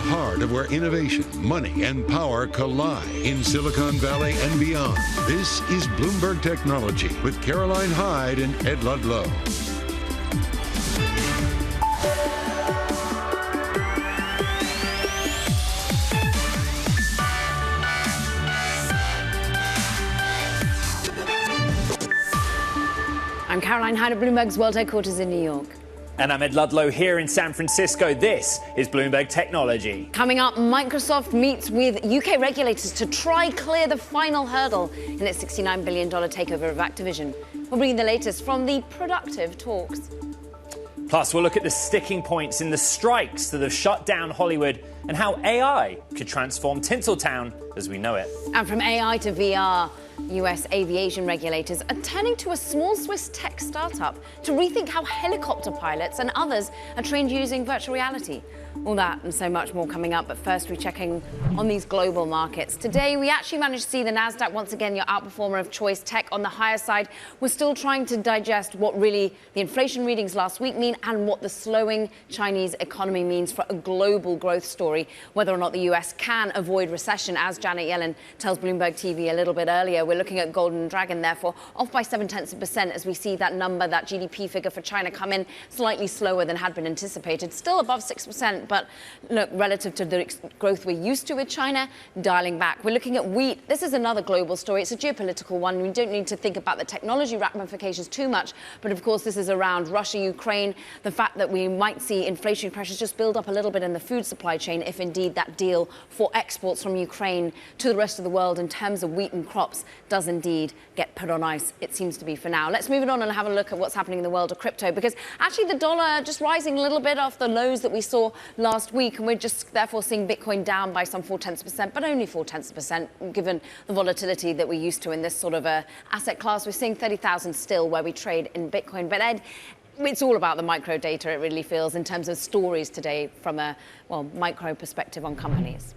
heart of where innovation, money, and power collide in Silicon Valley and beyond. This is Bloomberg Technology with Caroline Hyde and Ed Ludlow. I'm Caroline Hyde at Bloomberg's World Headquarters in New York. And I'm Ed Ludlow here in San Francisco. This is Bloomberg Technology. Coming up, Microsoft meets with UK regulators to try clear the final hurdle in its $69 billion takeover of Activision. We'll bring you the latest from the productive talks. Plus, we'll look at the sticking points in the strikes that have shut down Hollywood and how AI could transform Tinseltown as we know it. And from AI to VR, US aviation regulators are turning to a small Swiss tech startup to rethink how helicopter pilots and others are trained using virtual reality. All that and so much more coming up, but first we're checking on these global markets. Today we actually managed to see the Nasdaq once again, your outperformer of choice, tech on the higher side. We're still trying to digest what really the inflation readings last week mean and what the slowing Chinese economy means for a global growth story, whether or not the US can avoid recession, as Janet Yellen tells Bloomberg TV a little bit earlier. We're looking at Golden Dragon, therefore, off by 0.7% as we see that number, that GDP figure for China come in slightly slower than had been anticipated, still above 6%. But look, relative to the growth we're used to with China, dialing back. We're looking at wheat. This is another global story. It's a geopolitical one. We don't need to think about the technology ramifications too much. But of course, this is around Russia, Ukraine, the fact that we might see inflationary pressures just build up a little bit in the food supply chain if indeed that deal for exports from Ukraine to the rest of the world in terms of wheat and crops does indeed get put on ice, it seems to be for now. Let's move it on and have a look at what's happening in the world of crypto, because actually the dollar just rising a little bit off the lows that we saw last week, and we're just therefore seeing Bitcoin down by some 0.4%, but only 0.4%, given the volatility that we're used to in this sort of a asset class. We're seeing 30,000 still where we trade in Bitcoin. But Ed, it's all about the micro data, it really feels, in terms of stories today from a, micro perspective on companies.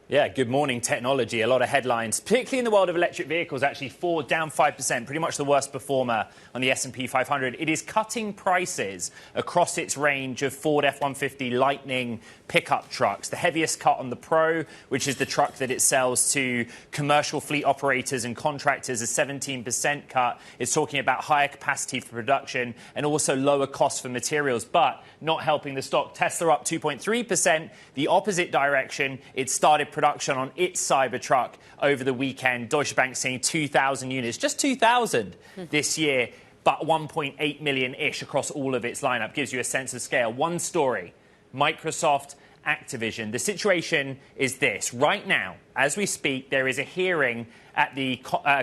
Yeah, good morning, technology. A lot of headlines, particularly in the world of electric vehicles. Actually, Ford down 5%, pretty much the worst performer on the S&P 500. It is cutting prices across its range of Ford F-150 Lightning pickup trucks. The heaviest cut on the Pro, which is the truck that it sells to commercial fleet operators and contractors, a 17% cut. It's talking about higher capacity for production and also lower costs for materials, but not helping the stock. Tesla up 2.3%, the opposite direction. It started production on its Cybertruck over the weekend. Deutsche Bank seeing 2,000 units, just 2,000 this year, but 1.8 million-ish across all of its lineup. Gives you a sense of scale. One story, Microsoft, Activision. The situation is this. Right now, as we speak, there is a hearing at the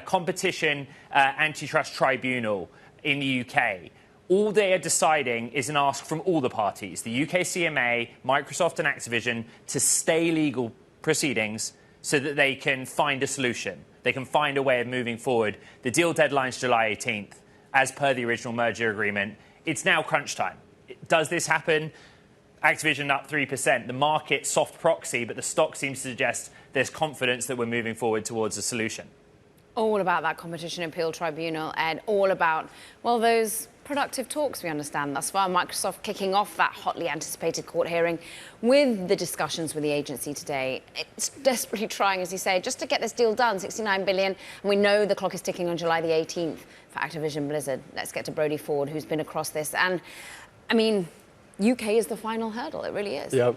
Competition Antitrust Tribunal in the UK. All they are deciding is an ask from all the parties, the UK CMA, Microsoft and Activision, to stay legal proceedings so that they can find a solution. They can find a way of moving forward. The deal deadline's July 18th, as per the original merger agreement. It's now crunch time. Does this happen? Activision up 3%. The market soft proxy, but the stock seems to suggest there's confidence that we're moving forward towards a solution. All about that Competition Appeal Tribunal, Ed. All about, those productive talks, we understand thus far. Microsoft kicking off that hotly anticipated court hearing with the discussions with the agency today. It's desperately trying, as you say, just to get this deal done, $69 billion. And we know the clock is ticking on July the 18th for Activision Blizzard. Let's get to Brodie Ford, who's been across this. And, UK is the final hurdle. It really is. Yep.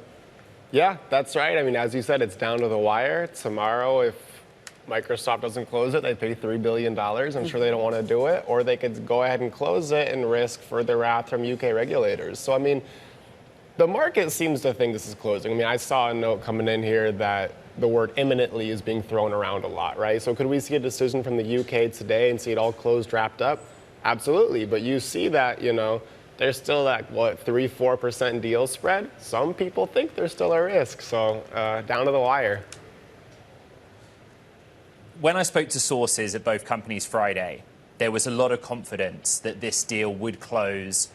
Yeah, that's right. As you said, it's down to the wire. Tomorrow, if Microsoft doesn't close it, they pay $3 billion. I'm sure they don't want to do it. Or they could go ahead and close it and risk further wrath from UK regulators. So, the market seems to think this is closing. I saw a note coming in here that the word imminently is being thrown around a lot, right? So could we see a decision from the UK today and see it all closed, wrapped up? Absolutely. But you see that, there's still that, 3-4% deal spread. Some people think there's still a risk. So down to the wire. When I spoke to sources at both companies Friday, there was a lot of confidence that this deal would close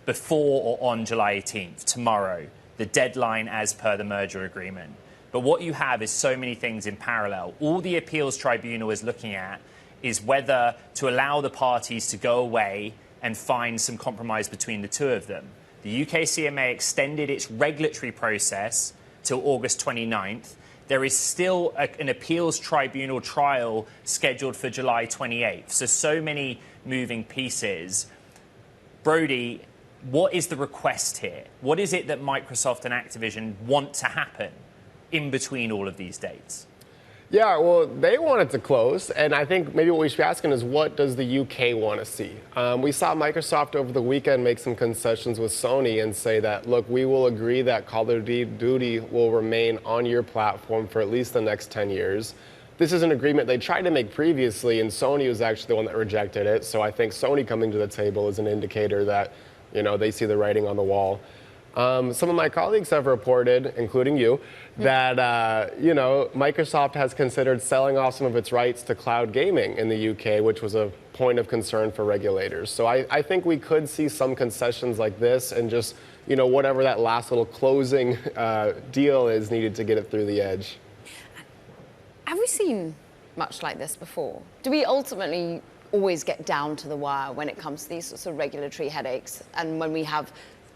before or on July 18th, tomorrow, the deadline as per the merger agreement. But what you have is so many things in parallel. All the appeals tribunal is looking at is whether to allow the parties to go away and find some compromise between the two of them. The UK CMA extended its regulatory process till August 29th. There is still an appeals tribunal trial scheduled for July 28th. So many moving pieces. Brody, what is the request here? What is it that Microsoft and Activision want to happen in between all of these dates? Yeah, well, they want it to close, and I think maybe what we should be asking is what does the UK want to see? We saw Microsoft over the weekend make some concessions with Sony and say that, look, we will agree that Call of Duty will remain on your platform for at least the next 10 years. This is an agreement they tried to make previously, and Sony was actually the one that rejected it. So I think Sony coming to the table is an indicator that, they see the writing on the wall. Some of my colleagues have reported, including you, that Microsoft has considered selling off some of its rights to cloud gaming in the UK, which was a point of concern for regulators. So I think we could see some concessions like this, and just whatever that last little closing deal is needed to get it through the edge. Have we seen much like this before? Do we ultimately always get down to the wire when it comes to these sorts of regulatory headaches, and when we have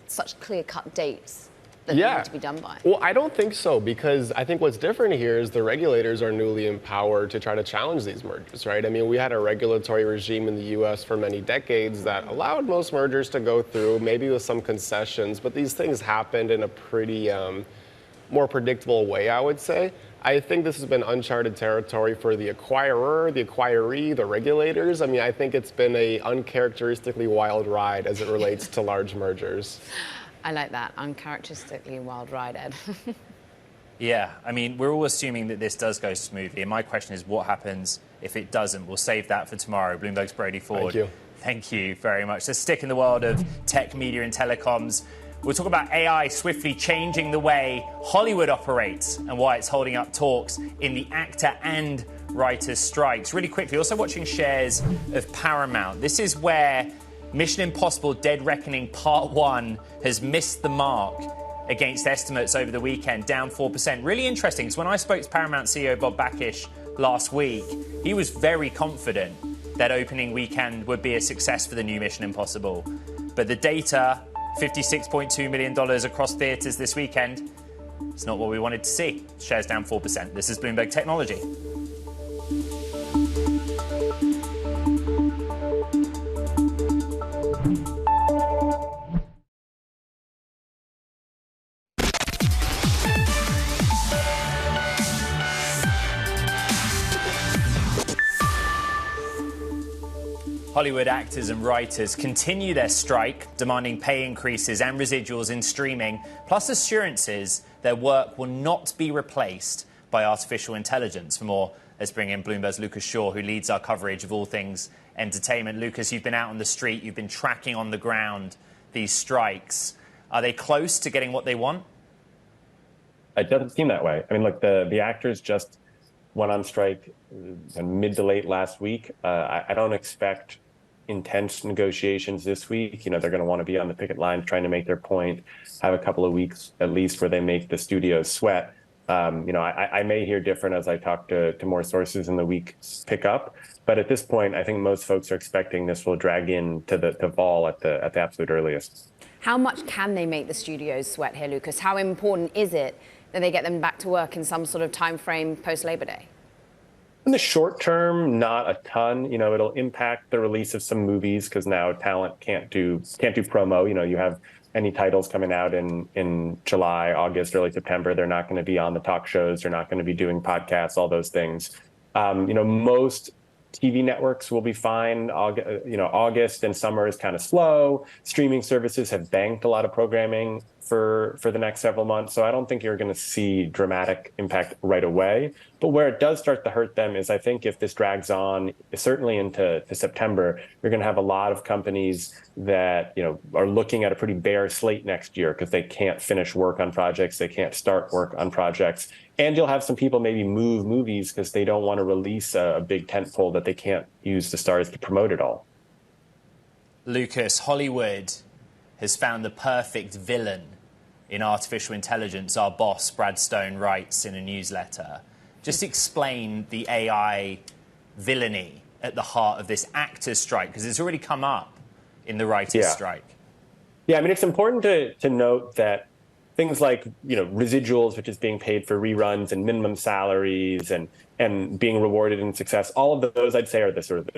such clear-cut dates that need to be done by? Well, I don't think so, because I think what's different here is the regulators are newly empowered to try to challenge these mergers, right? I mean, we had a regulatory regime in the U.S. for many decades that allowed most mergers to go through, maybe with some concessions, but these things happened in a pretty more predictable way, I would say. I think this has been uncharted territory for the acquirer, the acquiree, the regulators. I mean, I think it's been a uncharacteristically wild ride as it relates to large mergers. I like that, uncharacteristically wild ride, Ed. Yeah, I mean, we're all assuming that this does go smoothly, and my question is what happens if it doesn't? We'll save that for tomorrow. Bloomberg's Brody Ford. Thank you. Thank you very much. Let's stick in the world of tech, media, and telecoms. We'll talk about AI swiftly changing the way Hollywood operates and why it's holding up talks in the actor and writers' strikes. Really quickly, also watching shares of Paramount. This is where Mission Impossible Dead Reckoning Part 1 has missed the mark against estimates over the weekend, down 4%. Really interesting, because when I spoke to Paramount CEO Bob Bakish last week, he was very confident that opening weekend would be a success for the new Mission Impossible. But the data, $56.2 million across theatres this weekend, it's not what we wanted to see. Shares down 4%. This is Bloomberg Technology. Hollywood actors and writers continue their strike, demanding pay increases and residuals in streaming, plus assurances their work will not be replaced by artificial intelligence. For more, let's bring in Bloomberg's Lucas Shaw, who leads our coverage of all things entertainment. Lucas, you've been out on the street, you've been tracking on the ground these strikes. Are they close to getting what they want? It doesn't seem that way. I mean, look, the actors just went on strike mid to late last week. I don't expect intense negotiations this week. They're going to want to be on the picket line trying to make their point, have a couple of weeks at least where they make the studios sweat. I may hear different as I talk to more sources in the weeks pick up. But at this point, I think most folks are expecting this will drag into the fall at the absolute earliest. How much can they make the studios sweat here, Lucas? How important is it that they get them back to work in some sort of time frame post-Labor Day? In the short term, not a ton. It'll impact the release of some movies because now talent can't do promo. You have any titles coming out in July, August, early September. They're not going to be on the talk shows. They're not going to be doing podcasts, all those things. Most TV networks will be fine. August and summer is kind of slow. Streaming services have banked a lot of programming for the next several months. So I don't think you're going to see dramatic impact right away. But where it does start to hurt them is I think if this drags on, certainly into September, you're going to have a lot of companies that are looking at a pretty bare slate next year because they can't finish work on projects. They can't start work on projects. And you'll have some people maybe move movies because they don't want to release a big tentpole that they can't use the stars to promote it all. Lucas, Hollywood has found the perfect villain in artificial intelligence, our boss, Brad Stone, writes in a newsletter. Just explain the AI villainy at the heart of this actors' strike, because it's already come up in the writers' strike. Yeah, I mean, it's important to note that things like, residuals, which is being paid for reruns, and minimum salaries, and being rewarded in success. All of those, I'd say, are the sort of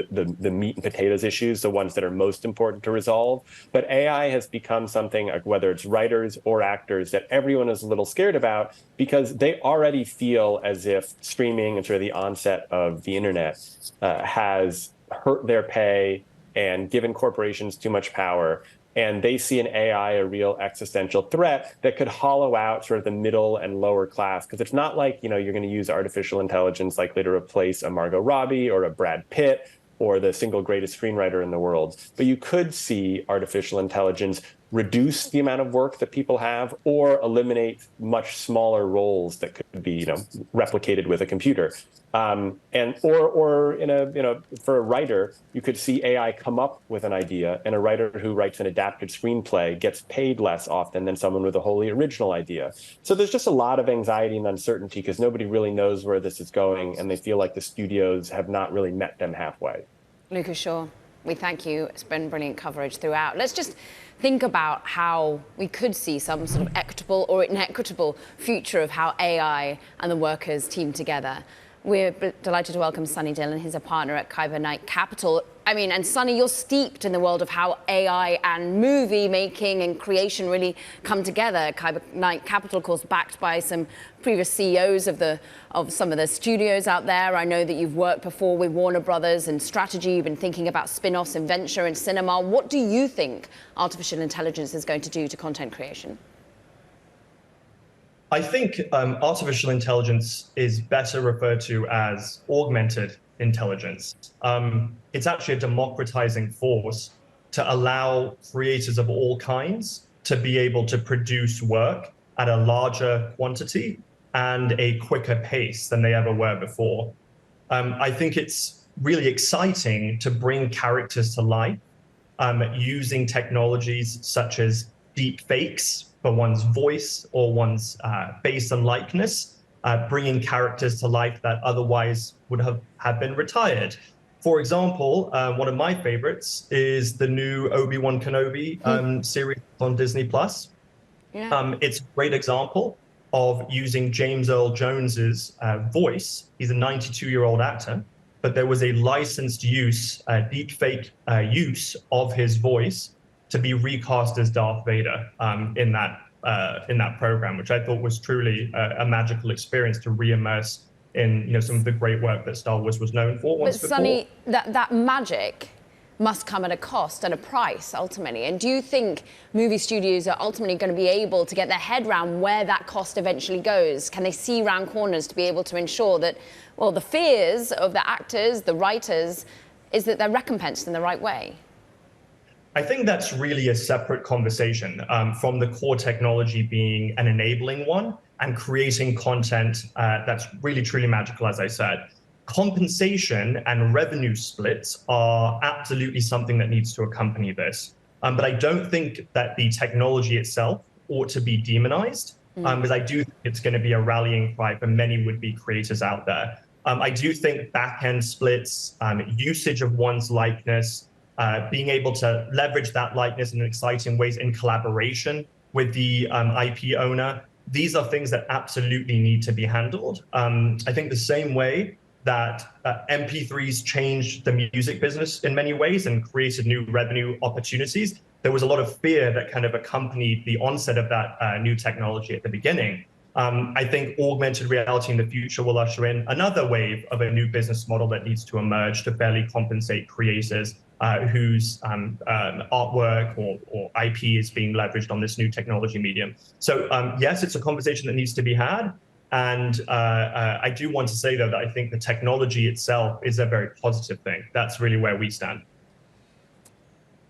the meat and potatoes issues, the ones that are most important to resolve. But AI has become something, like, whether it's writers or actors, that everyone is a little scared about, because they already feel as if streaming and sort of the onset of the internet has hurt their pay and given corporations too much power. And they see an AI a real existential threat that could hollow out sort of the middle and lower class. Because it's not like, you're going to use artificial intelligence likely to replace a Margot Robbie or a Brad Pitt or the single greatest screenwriter in the world. But you could see artificial intelligence reduce the amount of work that people have, or eliminate much smaller roles that could be, replicated with a computer. Or for a writer, you could see AI come up with an idea, and a writer who writes an adapted screenplay gets paid less often than someone with a wholly original idea. So there's just a lot of anxiety and uncertainty because nobody really knows where this is going, and they feel like the studios have not really met them halfway. Lucas Shaw, we thank you. It's been brilliant coverage throughout. Let's just think about how we could see some sort of equitable or inequitable future of how AI and the workers team together. We're delighted to welcome Sunny Dillon. He's a partner at Kyber Knight Capital. And Sunny, you're steeped in the world of how AI and movie making and creation really come together. Kyber Knight Capital, of course, backed by some previous CEOs of some of the studios out there. I know that you've worked before with Warner Brothers and strategy. You've been thinking about spin-offs in venture and cinema. What do you think artificial intelligence is going to do to content creation? I think artificial intelligence is better referred to as augmented intelligence. It's actually a democratizing force to allow creators of all kinds to be able to produce work at a larger quantity and a quicker pace than they ever were before. I think it's really exciting to bring characters to life using technologies such as deep fakes for one's voice or one's face and likeness, bringing characters to life that otherwise would have been retired. For example, one of my favorites is the new Obi-Wan Kenobi series on Disney+. Yeah. It's a great example of using James Earl Jones's voice. He's a 92-year-old actor, but there was a licensed use, deep fake use of his voice to be recast as Darth Vader in that program, which I thought was truly a magical experience to re-immerse in some of the great work that Star Wars was known for once before. But Sunny, that magic must come at a cost and a price ultimately. And do you think movie studios are ultimately going to be able to get their head around where that cost eventually goes? Can they see round corners to be able to ensure that, well, the fears of the actors, the writers, is that they're recompensed in the right way? I think that's really a separate conversation from the core technology being an enabling one and creating content that's really, truly magical, as I said. Compensation and revenue splits are absolutely something that needs to accompany this. But I don't think that the technology itself ought to be demonized, because I do think it's going to be a rallying cry for many would-be creators out there. I do think back-end splits, usage of one's likeness, being able to leverage that likeness in exciting ways in collaboration with the IP owner, these are things that absolutely need to be handled. I think the same way that MP3s changed the music business in many ways and created new revenue opportunities, there was a lot of fear that kind of accompanied the onset of that new technology at the beginning. I think augmented reality in the future will usher in another wave of a new business model that needs to emerge to fairly compensate creators whose artwork or IP is being leveraged on this new technology medium. So yes, it's a conversation that needs to be had. And I do want to say, though, that I think the technology itself is a very positive thing. That's really where we stand.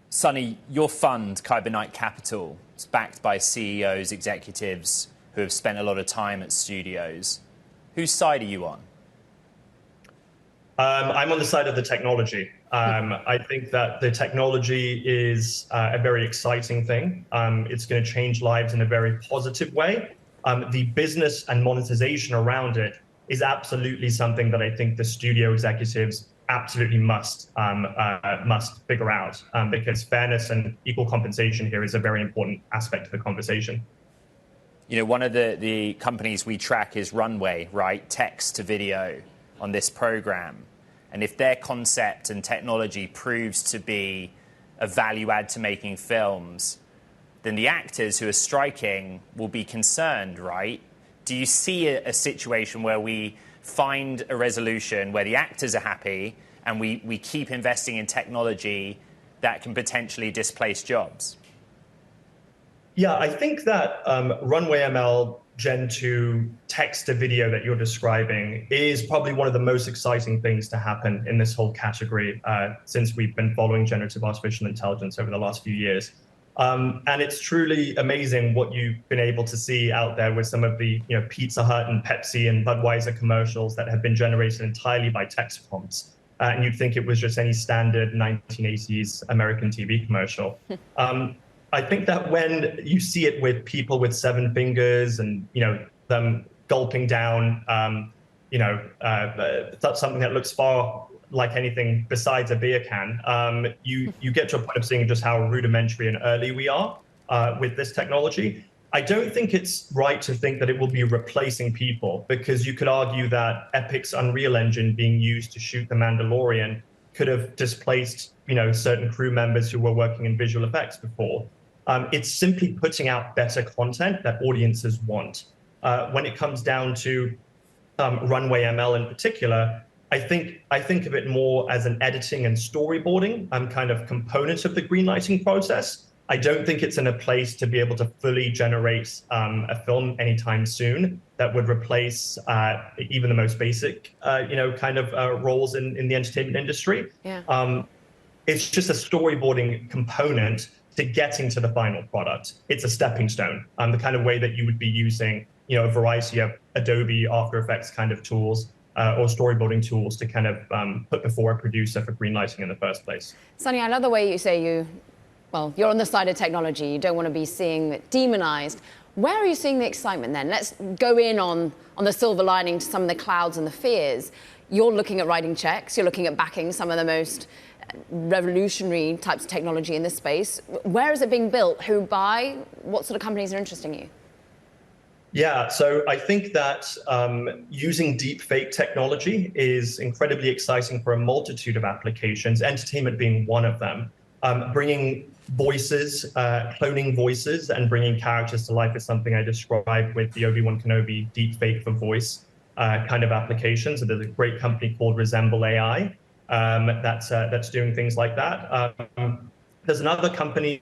Sunny, your fund, Kyber Knight Capital, is backed by CEOs, executives who have spent a lot of time at studios. Whose side are you on? I'm on the side of the technology. I think that the technology is a very exciting thing. It's going to change lives in a very positive way. The business and monetization around it is absolutely something that I think the studio executives absolutely must figure out, because fairness and equal compensation here is a very important aspect of the conversation. You know, one of the companies we track is Runway, right? Text to video on this program. And if their concept and technology proves to be a value add to making films, then the actors who are striking will be concerned, right? Do you see a situation where we find a resolution where the actors are happy and we keep investing in technology that can potentially displace jobs? Yeah, I think that Runway ML Gen 2 text to video that you're describing is probably one of the most exciting things to happen in this whole category since we've been following generative artificial intelligence over the last few years. And it's truly amazing what you've been able to see out there with some of the Pizza Hut and Pepsi and Budweiser commercials that have been generated entirely by text prompts. And you'd think it was just any standard 1980s American TV commercial. I think that when you see it with people with 7 fingers and them gulping down, that's something that looks far like anything besides a beer can. You get to a point of seeing just how rudimentary and early we are with this technology. I don't think it's right to think that it will be replacing people, because you could argue that Epic's Unreal Engine being used to shoot The Mandalorian could have displaced certain crew members who were working in visual effects before. It's simply putting out better content that audiences want. When it comes down to Runway ML in particular, I think of it more as an editing and storyboarding kind of component of the greenlighting process. I don't think it's in a place to be able to fully generate a film anytime soon that would replace even the most basic, roles in the entertainment industry. Yeah. It's just a storyboarding component to getting to the final product. It's a stepping stone, the kind of way that you would be using, a variety of Adobe After Effects kind of tools or storyboarding tools to kind of put before a producer for greenlighting in the first place. Sonny, I love the way you say you're on the side of technology. You don't want to be seeing it demonized. Where are you seeing the excitement then? Let's go in on the silver lining to some of the clouds and the fears. You're looking at writing checks. You're looking at backing some of the most revolutionary types of technology in this space. Where is it being built? Who buy? What sort of companies are interesting you? Yeah, so I think that using deepfake technology is incredibly exciting for a multitude of applications, entertainment being one of them. Bringing voices, cloning voices, and bringing characters to life is something I described with the Obi-Wan Kenobi deepfake for voice kind of applications. So there's a great company called Resemble AI that's doing things like that. There's another company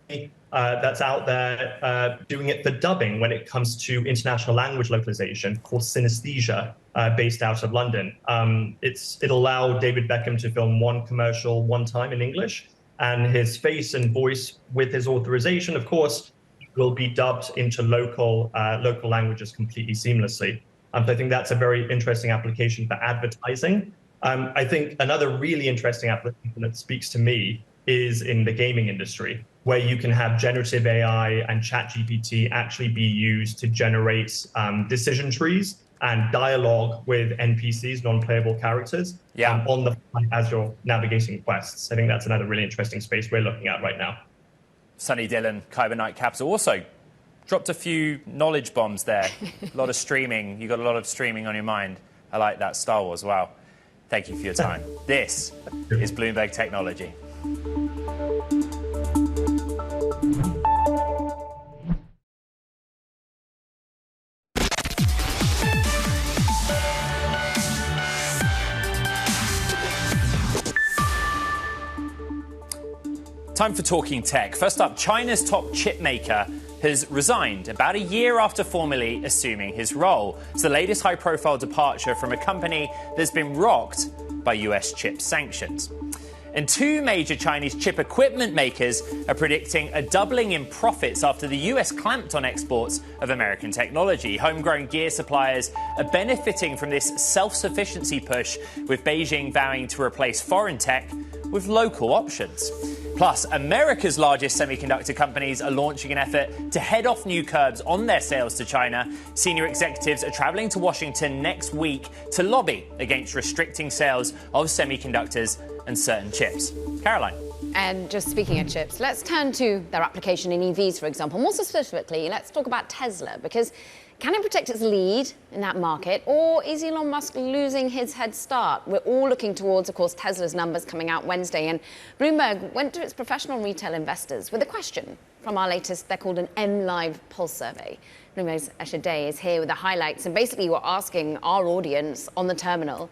that's out there doing it for dubbing when it comes to international language localization called Synesthesia, based out of London. It'll allow David Beckham to film one commercial one time in English, and his face and voice, with his authorization, of course, will be dubbed into local languages completely seamlessly. So I think that's a very interesting application for advertising. I think another really interesting application that speaks to me is in the gaming industry, where you can have generative AI and ChatGPT actually be used to generate decision trees and dialogue with NPCs, non-playable characters, on the fly as you're navigating quests. I think that's another really interesting space we're looking at right now. Sunny Dillon, Kyber Knight Capital, also dropped a few knowledge bombs there. A lot of streaming. You got a lot of streaming on your mind. I like that. Star Wars. Wow. Thank you for your time. This is Bloomberg Technology. Time for Talking Tech. First up, China's top chip maker has resigned about a year after formally assuming his role. It's the latest high-profile departure from a company that's been rocked by US chip sanctions. And 2 major Chinese chip equipment makers are predicting a doubling in profits after the US clamped on exports of American technology. Homegrown gear suppliers are benefiting from this self-sufficiency push, with Beijing vowing to replace foreign tech with local options. Plus, America's largest semiconductor companies are launching an effort to head off new curbs on their sales to China. Senior executives are traveling to Washington next week to lobby against restricting sales of semiconductors and certain chips. Caroline. And just speaking of chips, let's turn to their application in EVs, for example. More specifically, let's talk about Tesla, because can it protect its lead in that market, or is Elon Musk losing his head start? We're all looking towards, of course, Tesla's numbers coming out Wednesday, and Bloomberg went to its professional retail investors with a question from our latest, they're called an M-Live Pulse survey. Bloomberg's Esha Day is here with the highlights, and basically we're asking our audience on the terminal,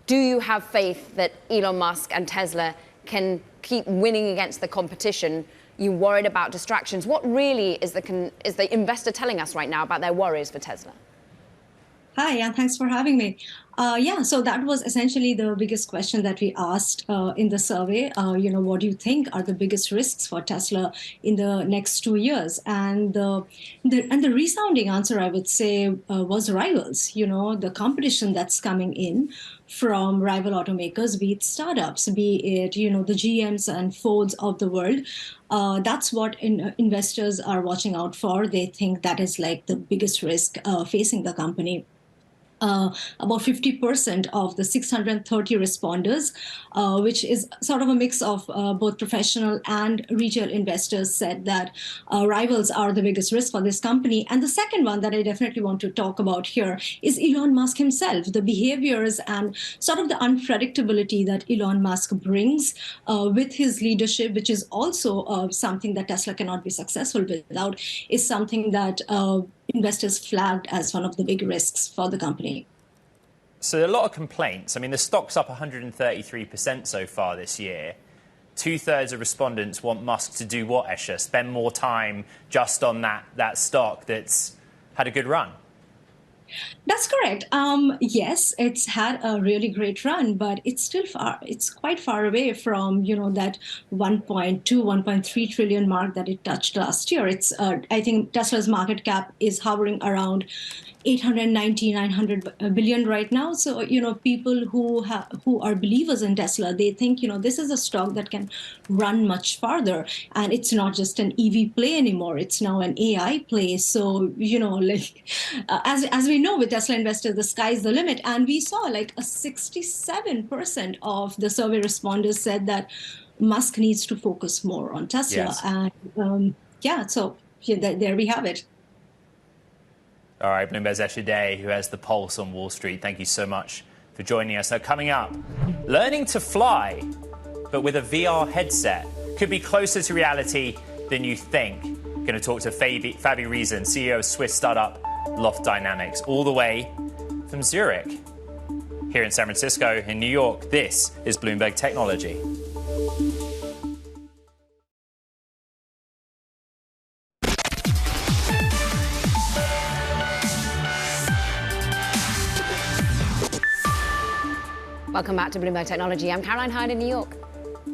do you have faith that Elon Musk and Tesla can keep winning against the competition? You worried about distractions. What really is the investor telling us right now about their worries for Tesla? Hi, and thanks for having me. So that was essentially the biggest question that we asked in the survey. What do you think are the biggest risks for Tesla in the next 2 years? And the resounding answer, I would say, was rivals. The competition that's coming in from rival automakers, be it startups, be it the GMs and Fords of the world. That's what investors are watching out for. They think that is like the biggest risk facing the company. About 50% of the 630 responders, which is sort of a mix of both professional and retail investors, said that rivals are the biggest risk for this company. And the second one that I definitely want to talk about here is Elon Musk himself, the behaviors and sort of the unpredictability that Elon Musk brings with his leadership, which is also something that Tesla cannot be successful without, is something that investors flagged as one of the big risks for the company. So a lot of complaints. I mean, the stock's up 133% so far this year. 2/3 of respondents want Musk to do what, Esha? Spend more time just on that stock that's had a good run? That's correct. Yes, it's had a really great run, but it's still it's quite far away from, that 1.2, 1.3 trillion mark that it touched last year. I think Tesla's market cap is hovering around 890, 900 billion right now. So, people who are believers in Tesla, they think, this is a stock that can run much farther. And it's not just an EV play anymore. It's now an AI play. So, as we know with Tesla investors, the sky's the limit. And we saw like a 67% of the survey responders said that Musk needs to focus more on Tesla. Yes. And there we have it. All right, Bloomberg's Esha Day, who has the pulse on Wall Street. Thank you so much for joining us. Now, coming up, learning to fly, but with a VR headset, could be closer to reality than you think. Going to talk to Fabi Reason, CEO of Swiss startup Loft Dynamics, all the way from Zurich. Here in San Francisco, in New York, this is Bloomberg Technology. Welcome back to Bloomberg Technology. I'm Caroline Hyde in New York.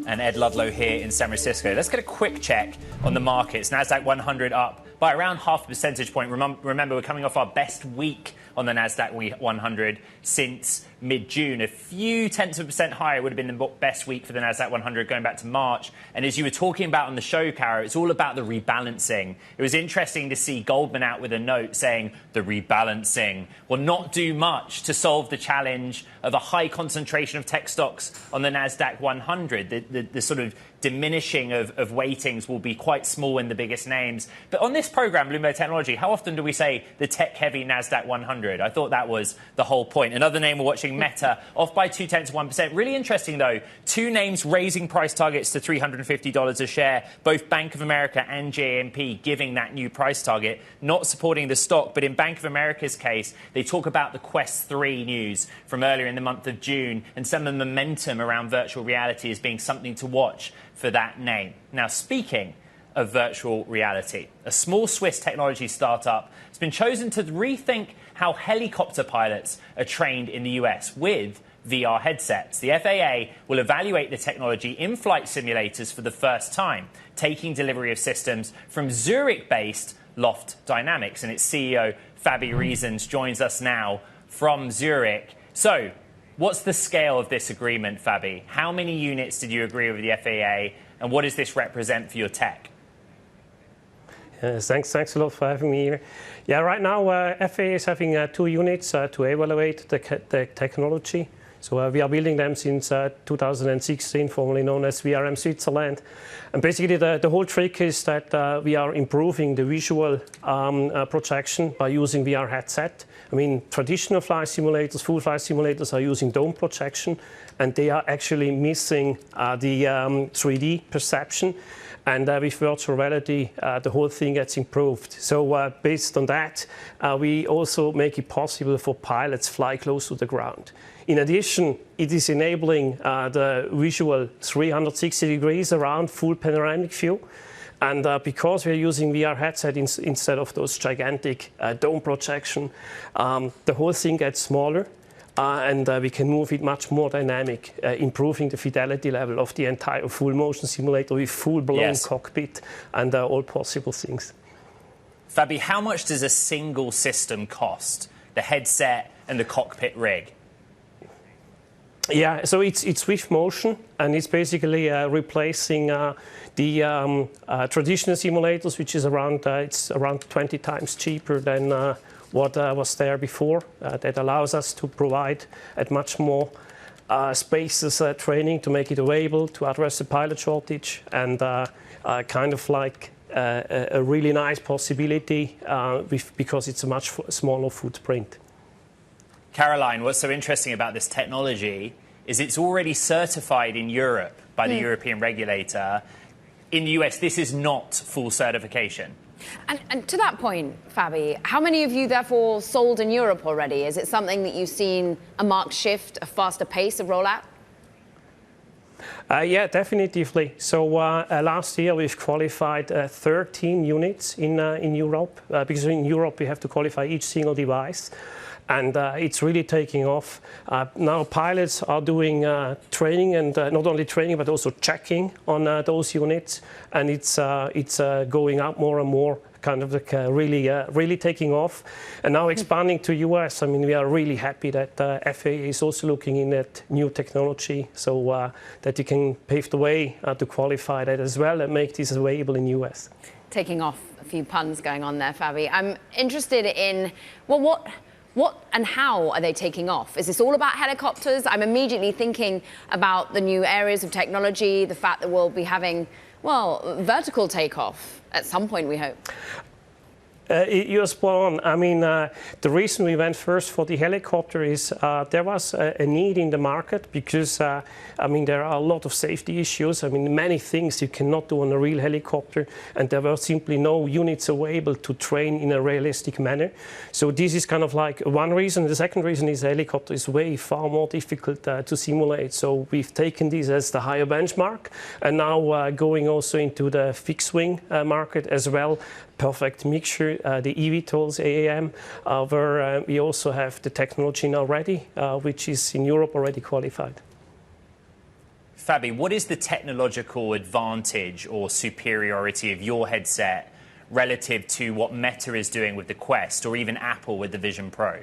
And Ed Ludlow here in San Francisco. Let's get a quick check on the markets. NASDAQ 100 up by around half a percentage point. Remember, we're coming off our best week on the NASDAQ 100 since mid-June. A few tenths of a percent higher would have been the best week for the NASDAQ 100 going back to March. And as you were talking about on the show, Caro, it's all about the rebalancing. It was interesting to see Goldman out with a note saying the rebalancing will not do much to solve the challenge of a high concentration of tech stocks on the NASDAQ 100. The sort of diminishing of weightings will be quite small in the biggest names. But on this program, Bloomberg Technology, how often do we say the tech-heavy NASDAQ 100? I thought that was the whole point. Another name we're watching, Meta, off by 0.2%. Really interesting, though. Two names raising price targets to $350 a share. Both Bank of America and JMP giving that new price target, not supporting the stock. But in Bank of America's case, they talk about the Quest 3 news from earlier in the month of June and some of the momentum around virtual reality as being something to watch for that name. Now, speaking of virtual reality, a small Swiss technology startup has been chosen to rethink how helicopter pilots are trained in the US with VR headsets. The FAA will evaluate the technology in flight simulators for the first time, taking delivery of systems from Zurich-based Loft Dynamics. And its CEO, Fabi Reason, joins us now from Zurich. So, what's the scale of this agreement, Fabi? How many units did you agree with the FAA, and what does this represent for your tech? Thanks a lot for having me here. Yeah, right now FAA is having 2 units to evaluate the technology. So we are building them since 2016, formerly known as VRM Switzerland. And basically the whole trick is that we are improving the visual projection by using VR headset. I mean, traditional flight simulators, full flight simulators are using dome projection, and they are actually missing the 3D perception. And with virtual reality, the whole thing gets improved. So based on that, we also make it possible for pilots to fly close to the ground. In addition, it is enabling the visual 360 degrees around full panoramic view. And because we're using VR headset instead of those gigantic dome projection, the whole thing gets smaller. And we can move it much more dynamic, improving the fidelity level of the entire full motion simulator with full-blown cockpit and all possible things. Fabi, how much does a single system cost? The headset and the cockpit rig? Yeah, so it's with motion, and it's basically replacing the traditional simulators, which is around 20 times cheaper than what was there before. That allows us to provide at much more spaces training to make it available to address the pilot shortage, and kind of like a really nice possibility because it's a much smaller footprint. Caroline, what's so interesting about this technology is it's already certified in Europe by the European regulator. In the US, this is not full certification. And to that point, Fabi, how many of you therefore sold in Europe already? Is it something that you've seen a marked shift, a faster pace of rollout? Yeah, definitively. So last year we've qualified 13 units in Europe, because in Europe we have to qualify each single device. And it's really taking off. Now pilots are doing training, and not only training but also checking on those units, and it's going up more and more, kind of like really taking off. And now expanding to US. I mean, we are really happy that FAA is also looking in at new technology, so that you can pave the way to qualify that as well and make this available in US. Taking off, a few puns going on there, Fabi. I'm interested in what and how are they taking off? Is this all about helicopters? I'm immediately thinking about the new areas of technology, the fact that we'll be having, well, vertical takeoff at some point, we hope. You're spot on. I mean, the reason we went first for the helicopter is there was a need in the market because, I mean, there are a lot of safety issues. I mean, many things you cannot do on a real helicopter, and there were simply no units available to train in a realistic manner. So this is kind of like one reason. The second reason is the helicopter is way far more difficult to simulate. So we've taken this as the higher benchmark, and now going also into the fixed wing market as well. Perfect mixture, the eVTOLs, AAM, where we also have the technology now ready, which is in Europe already qualified. Fabi, what is the technological advantage or superiority of your headset relative to what Meta is doing with the Quest, or even Apple with the Vision Pro?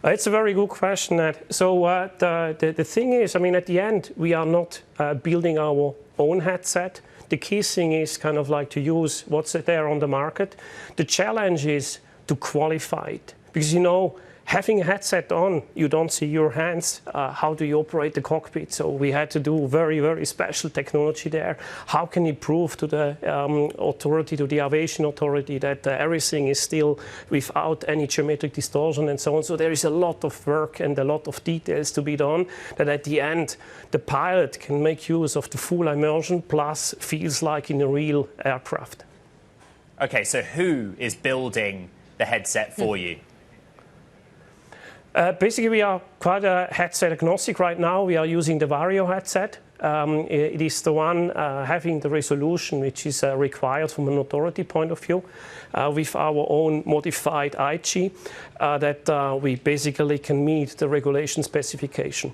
It's a very good question, Ed. So the thing is, I mean, at the end, we are not building our own headset. The key thing is kind of like to use what's there on the market. The challenge is to qualify it, because, you know, having a headset on, you don't see your hands. How do you operate the cockpit? So we had to do very, very special technology there. How can you prove to the authority, to the aviation authority, that everything is still without any geometric distortion and so on? So there is a lot of work and a lot of details to be done, that at the end, the pilot can make use of the full immersion, plus feels like in a real aircraft. Okay, so who is building the headset for you? Basically, we are quite headset agnostic right now. We are using the Vario headset. It is the one having the resolution which is required from an authority point of view, with our own modified IG, that we basically can meet the regulation specification.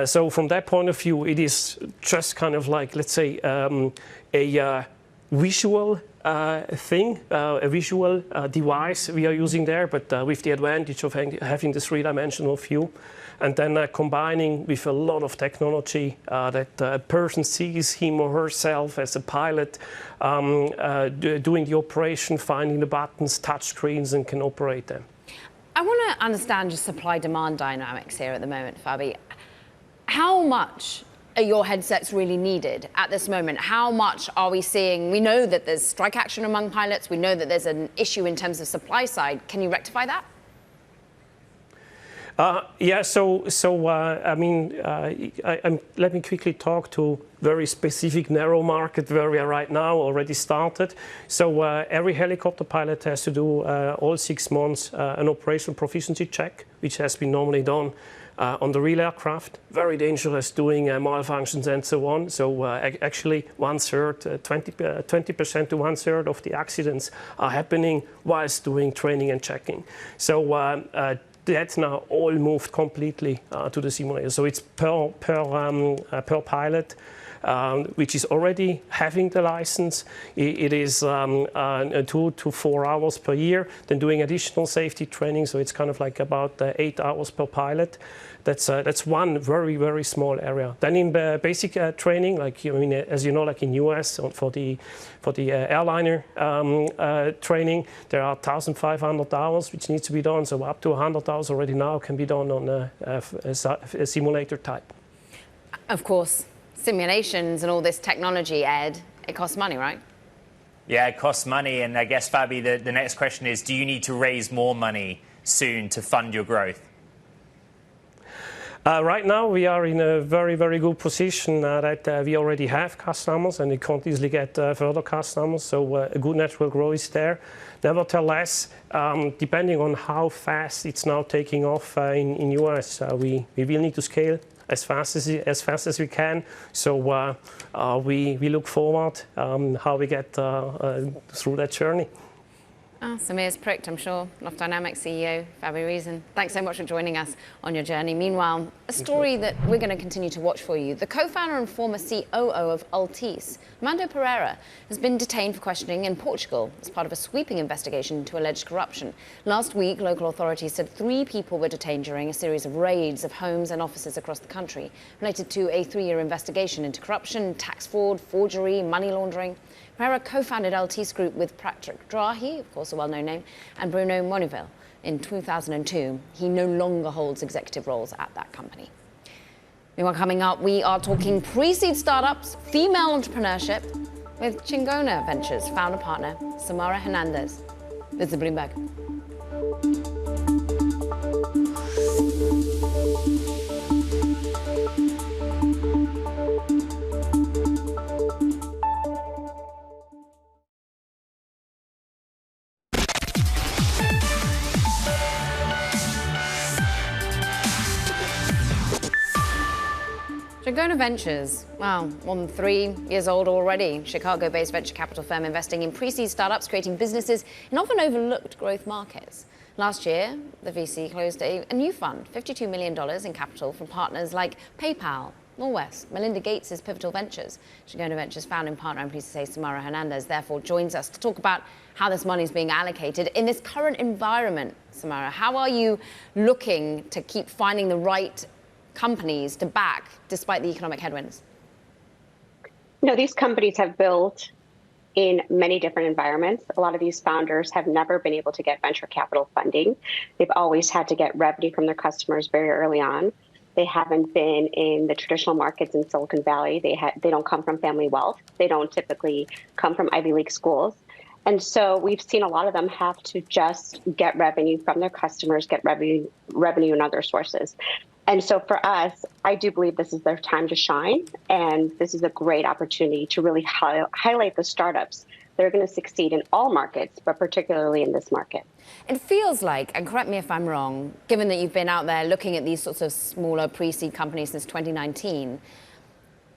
So from that point of view, it is just kind of like, let's say, a visual thing, a visual device we are using there, but with the advantage of having the three-dimensional view, and then combining with a lot of technology that a person sees him or herself as a pilot doing the operation, finding the buttons, touch screens, and can operate them. I want to understand just supply-demand dynamics here at the moment, Fabi. How much are your headsets really needed at this moment? How much are we seeing? We know that there's strike action among pilots. We know that there's an issue in terms of supply side. Can you rectify that? Let me quickly talk to very specific narrow market where we are right now, already started. So every helicopter pilot has to do all 6 months an operational proficiency check, which has been normally done on the real aircraft. Very dangerous, doing malfunctions and so on. So actually 1/3, 20% to 1/3 of the accidents are happening whilst doing training and checking. So that's now all moved completely to the simulator. So it's per pilot, which is already having the license. It is 2 to 4 hours per year, then doing additional safety training. So it's kind of like about 8 hours per pilot. That's one very, very small area. Then in the basic training, like as you know, like in US for the airliner training, there are 1,500 hours which needs to be done. So up to 100 hours already now can be done on a simulator type. Of course, simulations and all this technology, Ed, it costs money, right? Yeah, it costs money. And I guess, Fabi, the next question is, do you need to raise more money soon to fund your growth? Right now, we are in a very, very good position that we already have customers, and we can't easily get further customers. So a good natural growth is there. Nevertheless, depending on how fast it's now taking off in US, we will need to scale as fast as we can. So we look forward how we get through that journey. Samir's pricked, I'm sure. Loft Dynamics CEO, Fabi Reason. Thanks so much for joining us on your journey. Meanwhile, a story that we're going to continue to watch for you. The co-founder and former COO of Altice, Armando Pereira, has been detained for questioning in Portugal as part of a sweeping investigation into alleged corruption. Last week, local authorities said 3 people were detained during a series of raids of homes and offices across the country, related to a 3-year investigation into corruption, tax fraud, forgery, money laundering. Pereira co-founded Altice Group with Patrick Drahi, of course a well-known name, and Bruno Moniville in 2002. He no longer holds executive roles at that company. Meanwhile, coming up, we are talking pre-seed startups, female entrepreneurship, with Chingona Ventures founder partner Samara Hernandez. This is Bloomberg. Chingona Ventures, wow, more than 3 years old already. Chicago-based venture capital firm investing in pre-seed startups, creating businesses in often overlooked growth markets. Last year, the VC closed a new fund, $52 million in capital from partners like PayPal, Norwest, Melinda Gates' Pivotal Ventures. Chingona Ventures founding partner, I'm pleased to say, Samara Hernandez, therefore joins us to talk about how this money is being allocated in this current environment. Samara, how are you looking to keep finding the right companies to back despite the economic headwinds? These companies have built in many different environments. A lot of these founders have never been able to get venture capital funding. They've always had to get revenue from their customers very early on. They haven't been in the traditional markets in Silicon Valley. They don't come from family wealth. They don't typically come from Ivy League schools. And so we've seen a lot of them have to just get revenue from their customers, get revenue in other sources. And so for us, I do believe this is their time to shine. And this is a great opportunity to really highlight the startups that are going to succeed in all markets, but particularly in this market. It feels like, and correct me if I'm wrong, given that you've been out there looking at these sorts of smaller pre-seed companies since 2019,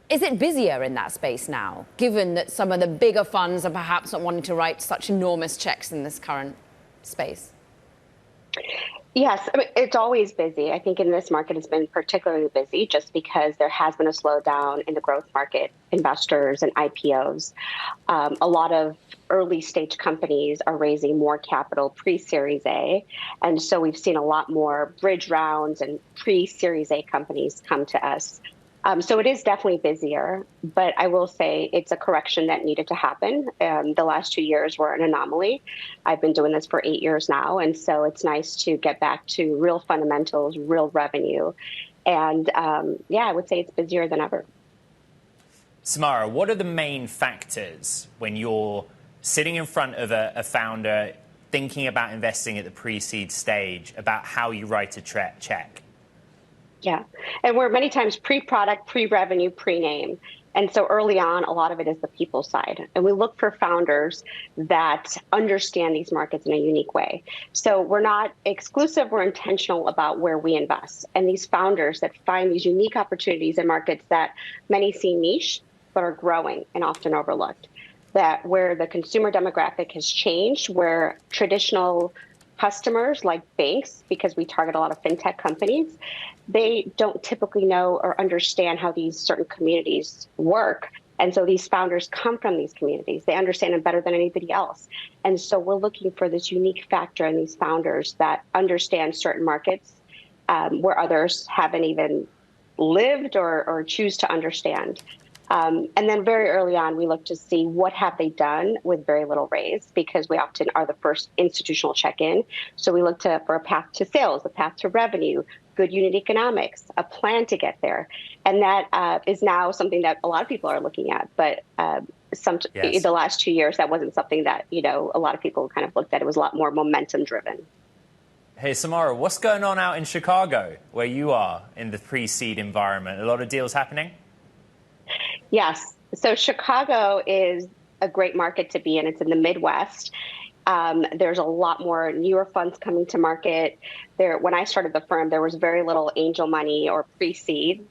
is it busier in that space now, given that some of the bigger funds are perhaps not wanting to write such enormous checks in this current space? Yes, it's always busy. I think in this market it's been particularly busy just because there has been a slowdown in the growth market, investors and IPOs. A lot of early stage companies are raising more capital pre-Series A. And so we've seen a lot more bridge rounds and pre-Series A companies come to us So it is definitely busier, but I will say it's a correction that needed to happen. The last 2 years were an anomaly. I've been doing this for 8 years now, and so it's nice to get back to real fundamentals, real revenue. And I would say it's busier than ever. Samara, what are the main factors when you're sitting in front of a founder thinking about investing at the pre-seed stage about how you write a check? Yeah, and we're many times pre-product, pre-revenue, pre-name. And so early on, a lot of it is the people side. And we look for founders that understand these markets in a unique way. So we're not exclusive, we're intentional about where we invest. And these founders that find these unique opportunities in markets that many see niche, but are growing and often overlooked. That where the consumer demographic has changed, where traditional customers like banks, because we target a lot of fintech companies, they don't typically know or understand how these certain communities work. And so these founders come from these communities. They understand them better than anybody else. And so we're looking for this unique factor in these founders that understand certain markets where others haven't even lived or choose to understand. And then very early on, we look to see what have they done with very little raise, because we often are the first institutional check-in. So we look for a path to sales, a path to revenue, good unit economics, a plan to get there. And that is now something that a lot of people are looking at. But the last 2 years, that wasn't something that, a lot of people kind of looked at. It was a lot more momentum driven. Hey, Samara, what's going on out in Chicago, where you are in the pre-seed environment? A lot of deals happening? Yes. So Chicago is a great market to be in. It's in the Midwest. There's a lot more newer funds coming to market. When I started the firm, there was very little angel money or pre-seed,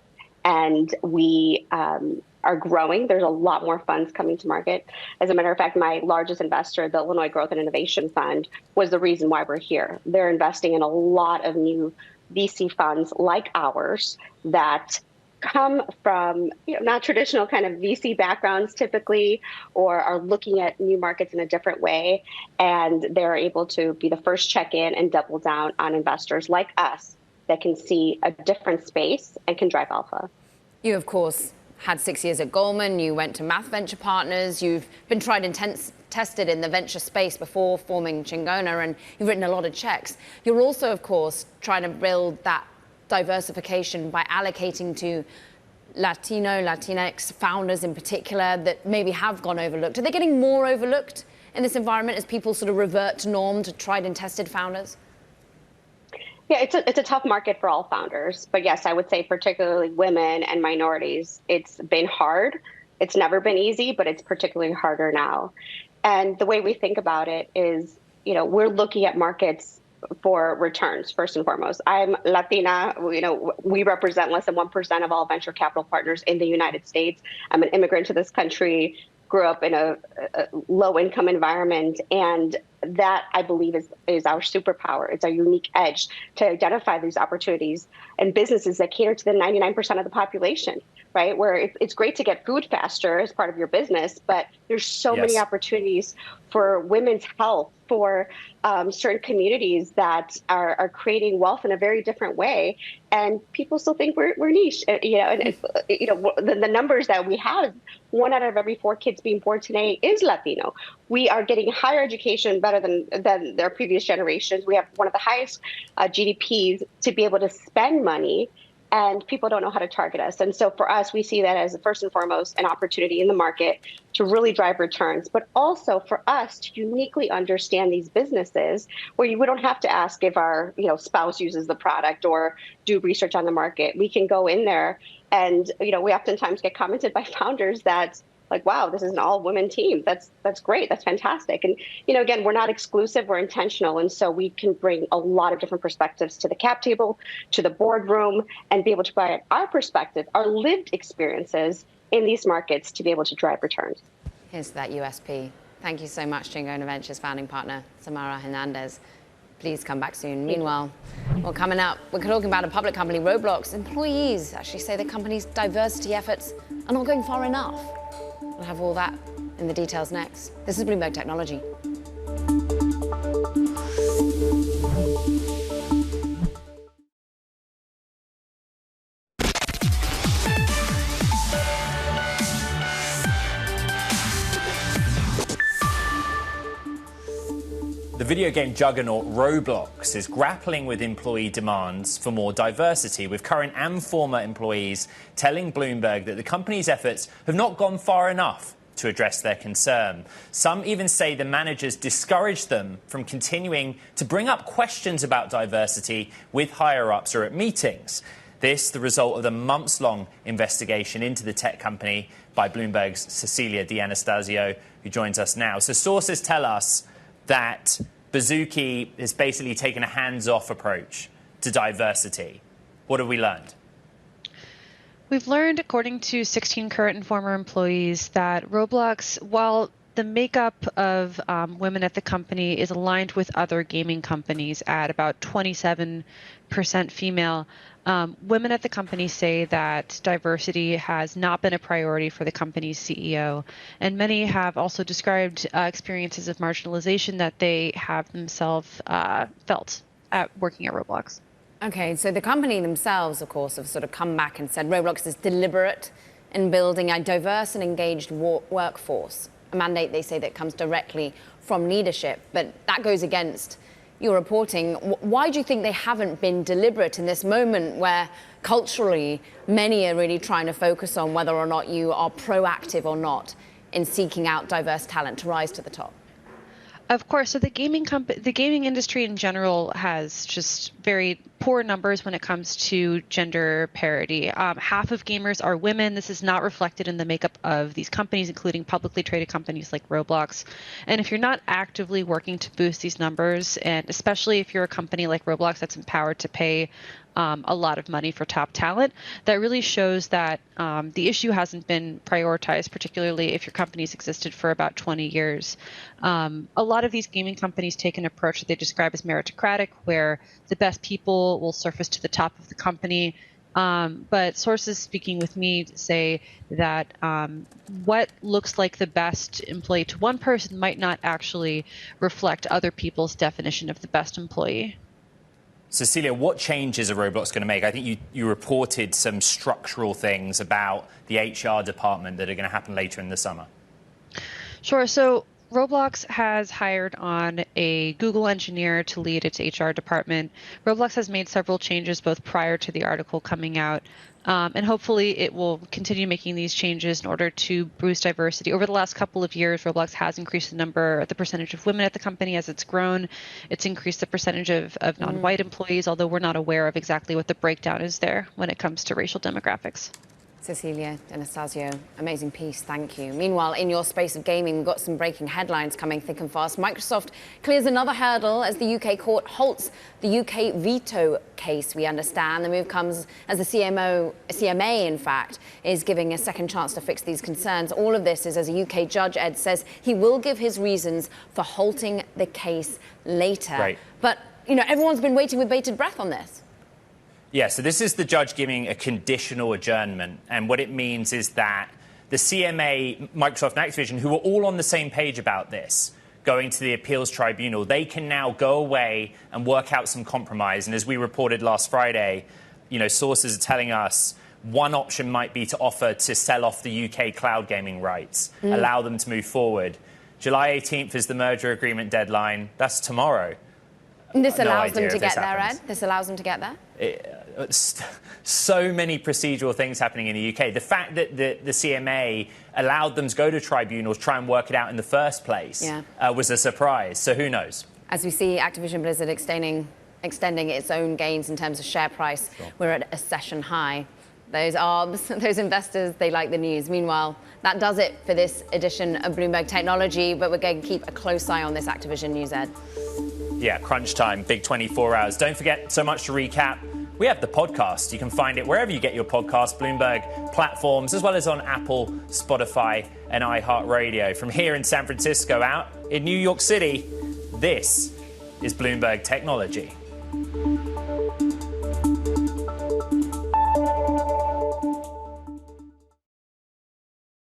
and we are growing. There's a lot more funds coming to market. As a matter of fact, my largest investor, the Illinois Growth and Innovation Fund, was the reason why we're here. They're investing in a lot of new VC funds like ours that come from not traditional kind of VC backgrounds typically, or are looking at new markets in a different way. And they're able to be the first check-in and double down on investors like us that can see a different space and can drive alpha. You, of course, had 6 years at Goldman. You went to Math Venture Partners. You've been tried and tested in the venture space before forming Chingona, and you've written a lot of checks. You're also, of course, trying to build that diversification by allocating to Latinx founders in particular that maybe have gone overlooked. Are they getting more overlooked in this environment as people sort of revert to norm to tried and tested founders? Yeah, it's a tough market for all founders. But yes, I would say particularly women and minorities, it's been hard. It's never been easy, but it's particularly harder now. And the way we think about it is, we're looking at markets for returns, first and foremost. I'm Latina. We represent less than 1% of all venture capital partners in the United States. I'm an immigrant to this country, grew up in a low-income environment, and that, I believe, is our superpower. It's our unique edge to identify these opportunities and businesses that cater to the 99% of the population, right? Where it's great to get food faster as part of your business, but there's so many opportunities for women's health, for certain communities that are creating wealth in a very different way, and people still think we're niche. The numbers that we have, 1 out of every 4 kids being born today is Latino. We are getting higher education better than their previous generations. We have one of the highest GDPs to be able to spend money, and people don't know how to target us. And so for us, we see that as first and foremost an opportunity in the market to really drive returns, but also for us to uniquely understand these businesses where we don't have to ask if our spouse uses the product or do research on the market. We can go in there and we oftentimes get commented by founders that like, wow, this is an all-women team. That's great. That's fantastic. And, again, we're not exclusive. We're intentional. And so we can bring a lot of different perspectives to the cap table, to the boardroom, and be able to provide our perspective, our lived experiences in these markets to be able to drive returns. Here's that USP. Thank you so much, Chingona Ventures founding partner, Samara Hernandez. Please come back soon. Meanwhile, coming up, we're talking about a public company, Roblox. Employees actually say the company's diversity efforts are not going far enough. We'll have all that in the details next. This is Bloomberg Technology. The video game juggernaut Roblox is grappling with employee demands for more diversity, with current and former employees telling Bloomberg that the company's efforts have not gone far enough to address their concern. Some even say the managers discouraged them from continuing to bring up questions about diversity with higher-ups or at meetings. This, the result of the months-long investigation into the tech company by Bloomberg's Cecilia D'Anastasio, who joins us now. So sources tell us that Bazooki has basically taken a hands-off approach to diversity. What have we learned? We've learned, according to 16 current and former employees, that Roblox, while the makeup of women at the company is aligned with other gaming companies at about 27% female, women at the company say that diversity has not been a priority for the company's CEO. And many have also described experiences of marginalization that they have themselves felt at working at Roblox. Okay, so the company themselves, of course, have sort of come back and said Roblox is deliberate in building a diverse and engaged workforce, a mandate they say that comes directly from leadership, but that goes against your reporting. Why do you think they haven't been deliberate in this moment where culturally many are really trying to focus on whether or not you are proactive or not in seeking out diverse talent to rise to the top? Of course. So the gaming industry in general has just very poor numbers when it comes to gender parity. Half of gamers are women. This is not reflected in the makeup of these companies, including publicly traded companies like Roblox. And if you're not actively working to boost these numbers, and especially if you're a company like Roblox that's empowered to pay a lot of money for top talent, that really shows that the issue hasn't been prioritized, particularly if your company's existed for about 20 years. A lot of these gaming companies take an approach that they describe as meritocratic, where the best people will surface to the top of the company. But sources speaking with me say that what looks like the best employee to one person might not actually reflect other people's definition of the best employee. Cecilia, what changes are Roblox going to make? I think you reported some structural things about the HR department that are going to happen later in the summer. Sure. So Roblox has hired on a Google engineer to lead its HR department. Roblox has made several changes both prior to the article coming out, and hopefully it will continue making these changes in order to boost diversity. Over the last couple of years, Roblox has increased the percentage of women at the company as it's grown. It's increased the percentage of non-white employees, although we're not aware of exactly what the breakdown is there when it comes to racial demographics. Cecilia D'Anastasio, amazing piece, thank you. Meanwhile, in your space of gaming, we've got some breaking headlines coming thick and fast. Microsoft clears another hurdle as the UK court halts the UK veto case, we understand. The move comes as the CMA, in fact, is giving a second chance to fix these concerns. All of this is as a UK judge, Ed, says he will give his reasons for halting the case later. Right. But, you know, everyone's been waiting with bated breath on this. Yeah, so this is the judge giving a conditional adjournment. And what it means is that the CMA, Microsoft and Activision, who are all on the same page about this, going to the appeals tribunal, they can now go away and work out some compromise. And as we reported last Friday, you know, sources are telling us one option might be to offer to sell off the UK cloud gaming rights, allow them to move forward. July 18th is the merger agreement deadline. That's tomorrow. And this allows them to get there, Ed? This allows them to get there? So many procedural things happening in the UK. The fact that the CMA allowed them to go to tribunals, try and work it out in the first place, was a surprise. So who knows? As we see Activision Blizzard extending its own gains in terms of share price, we're at a session high. Those ARBs, those investors, they like the news. Meanwhile, that does it for this edition of Bloomberg Technology, but we're going to keep a close eye on this Activision news, Ed. Yeah, crunch time, big 24 hours. Don't forget, so much to recap. We have the podcast. You can find it wherever you get your podcast, Bloomberg platforms, as well as on Apple, Spotify, and iHeartRadio. From here in San Francisco, out in New York City, this is Bloomberg Technology.